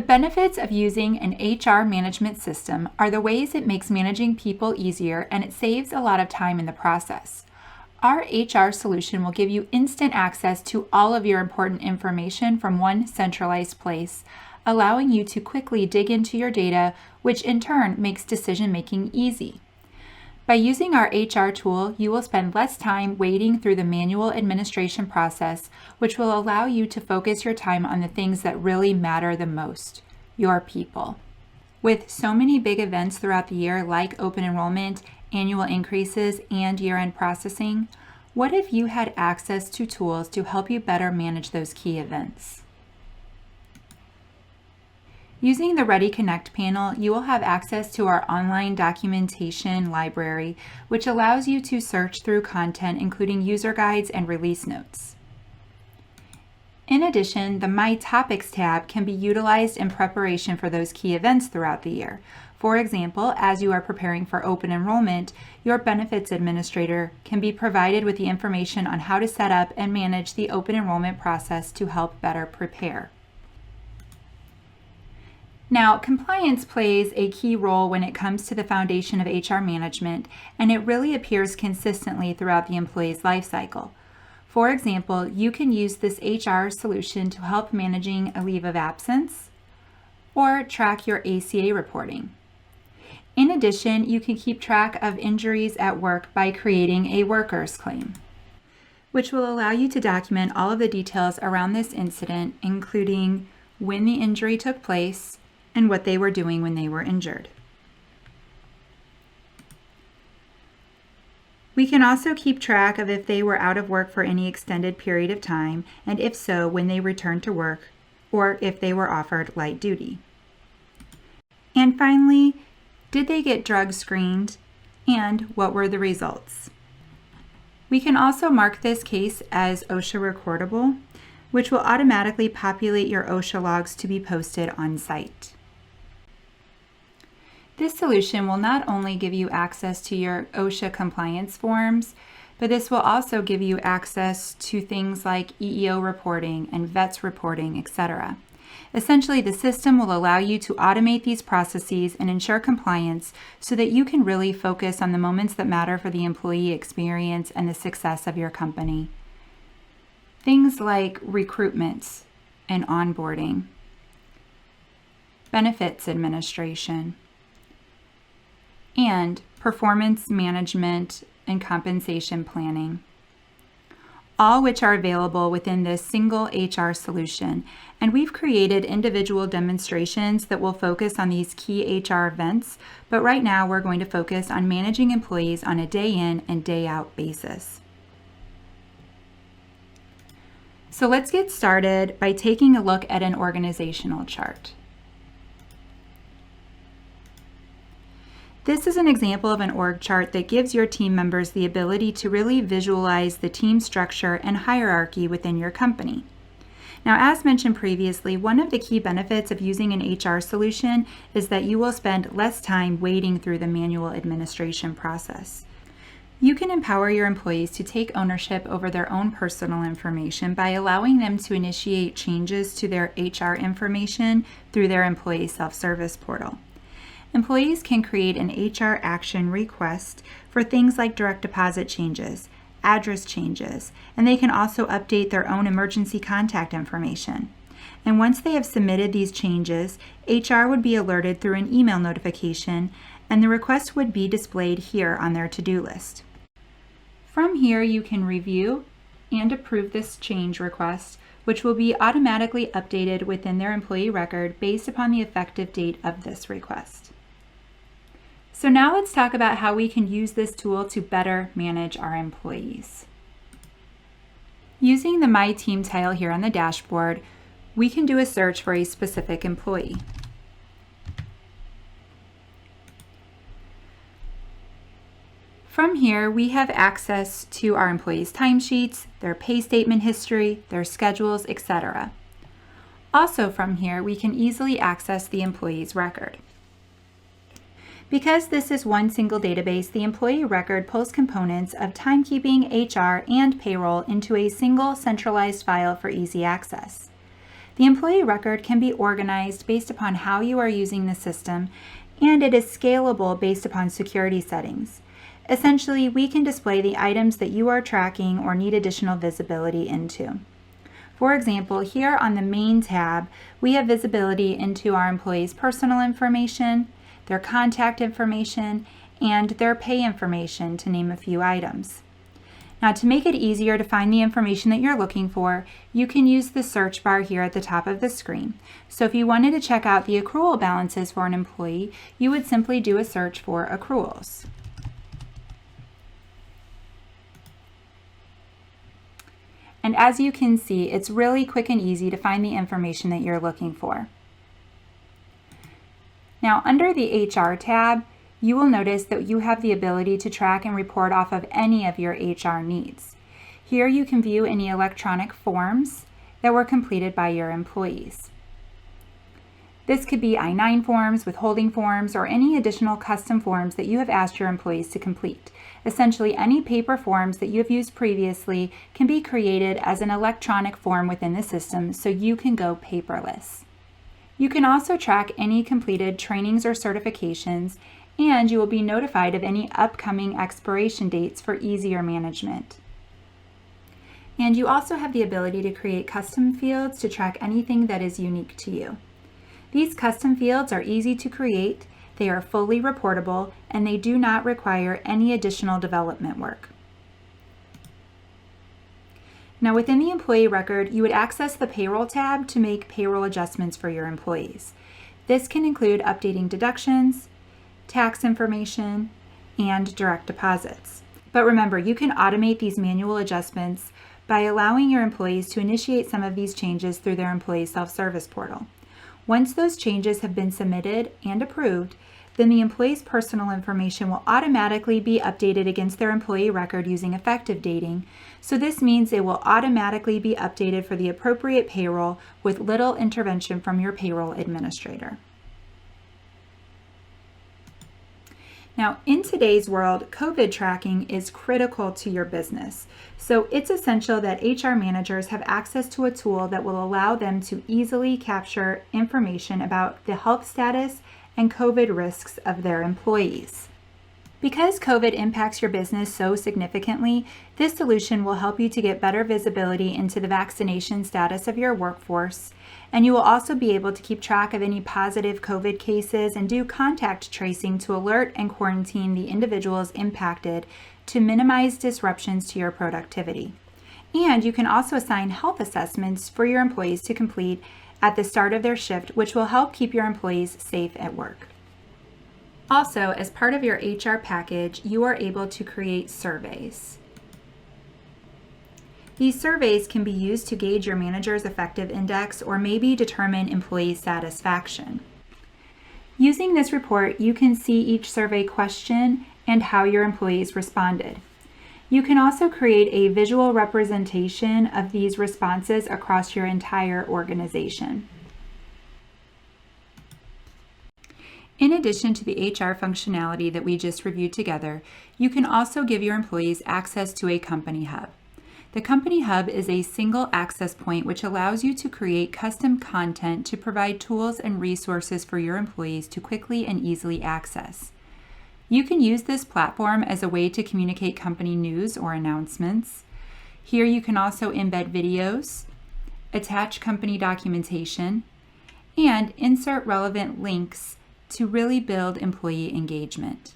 benefits of using an HR management system are the ways it makes managing people easier, and it saves a lot of time in the process. Our HR solution will give you instant access to all of your important information from one centralized place, allowing you to quickly dig into your data, which in turn makes decision-making easy. By using our HR tool, you will spend less time wading through the manual administration process, which will allow you to focus your time on the things that really matter the most, your people. With so many big events throughout the year like open enrollment, annual increases, and year-end processing, what if you had access to tools to help you better manage those key events? Using the Ready Connect panel, you will have access to our online documentation library, which allows you to search through content including user guides and release notes. In addition, the My Topics tab can be utilized in preparation for those key events throughout the year. For example, as you are preparing for open enrollment, your benefits administrator can be provided with the information on how to set up and manage the open enrollment process to help better prepare. Now, compliance plays a key role when it comes to the foundation of HR management, and it really appears consistently throughout the employee's life cycle. For example, you can use this HR solution to help managing a leave of absence or track your ACA reporting. In addition, you can keep track of injuries at work by creating a workers' claim, which will allow you to document all of the details around this incident, including when the injury took place and what they were doing when they were injured. We can also keep track of if they were out of work for any extended period of time, and if so, when they returned to work, or if they were offered light duty. And finally, did they get drug screened, and what were the results? We can also mark this case as OSHA recordable, which will automatically populate your OSHA logs to be posted on site. This solution will not only give you access to your OSHA compliance forms, but this will also give you access to things like EEO reporting and VETS reporting, etc. Essentially, the system will allow you to automate these processes and ensure compliance so that you can really focus on the moments that matter for the employee experience and the success of your company. Things like recruitment and onboarding, benefits administration, and performance management and compensation planning, all which are available within this single HR solution. And we've created individual demonstrations that will focus on these key HR events, but right now we're going to focus on managing employees on a day in and day out basis. So let's get started by taking a look at an organizational chart. This is an example of an org chart that gives your team members the ability to really visualize the team structure and hierarchy within your company. Now, as mentioned previously, one of the key benefits of using an HR solution is that you will spend less time wading through the manual administration process. You can empower your employees to take ownership over their own personal information by allowing them to initiate changes to their HR information through their employee self-service portal. Employees can create an HR action request for things like direct deposit changes, address changes, and they can also update their own emergency contact information. And once they have submitted these changes, HR would be alerted through an email notification, and the request would be displayed here on their to-do list. From here, you can review and approve this change request, which will be automatically updated within their employee record based upon the effective date of this request. So now let's talk about how we can use this tool to better manage our employees. Using the My Team tile here on the dashboard, we can do a search for a specific employee. From here, we have access to our employees' timesheets, their pay statement history, their schedules, etc. Also from here, we can easily access the employee's record. Because this is one single database, the employee record pulls components of timekeeping, HR, and payroll into a single centralized file for easy access. The employee record can be organized based upon how you are using the system, and it is scalable based upon security settings. Essentially, we can display the items that you are tracking or need additional visibility into. For example, here on the Main tab, we have visibility into our employees' personal information, their contact information, and their pay information, to name a few items. Now, to make it easier to find the information that you're looking for, you can use the search bar here at the top of the screen. So if you wanted to check out the accrual balances for an employee, you would simply do a search for accruals. And as you can see, it's really quick and easy to find the information that you're looking for. Now, under the HR tab, you will notice that you have the ability to track and report off of any of your HR needs. Here you can view any electronic forms that were completed by your employees. This could be I-9 forms, withholding forms, or any additional custom forms that you have asked your employees to complete. Essentially, any paper forms that you have used previously can be created as an electronic form within the system, so you can go paperless. You can also track any completed trainings or certifications, and you will be notified of any upcoming expiration dates for easier management. And you also have the ability to create custom fields to track anything that is unique to you. These custom fields are easy to create, they are fully reportable, and they do not require any additional development work. Now, within the employee record, you would access the payroll tab to make payroll adjustments for your employees. This can include updating deductions, tax information, and direct deposits. But remember, you can automate these manual adjustments by allowing your employees to initiate some of these changes through their employee self-service portal. Once those changes have been submitted and approved, then the employee's personal information will automatically be updated against their employee record using effective dating. So this means it will automatically be updated for the appropriate payroll with little intervention from your payroll administrator. Now, in today's world, COVID tracking is critical to your business. So it's essential that HR managers have access to a tool that will allow them to easily capture information about the health status and COVID risks of their employees. Because COVID impacts your business so significantly, this solution will help you to get better visibility into the vaccination status of your workforce, and you will also be able to keep track of any positive COVID cases and do contact tracing to alert and quarantine the individuals impacted to minimize disruptions to your productivity. And you can also assign health assessments for your employees to complete at the start of their shift, which will help keep your employees safe at work. Also, as part of your HR package, you are able to create surveys. These surveys can be used to gauge your manager's effective index or maybe determine employee satisfaction. Using this report, you can see each survey question and how your employees responded. You can also create a visual representation of these responses across your entire organization. In addition to the HR functionality that we just reviewed together, you can also give your employees access to a company hub. The company hub is a single access point which allows you to create custom content to provide tools and resources for your employees to quickly and easily access. You can use this platform as a way to communicate company news or announcements. Here you can also embed videos, attach company documentation, and insert relevant links to really build employee engagement.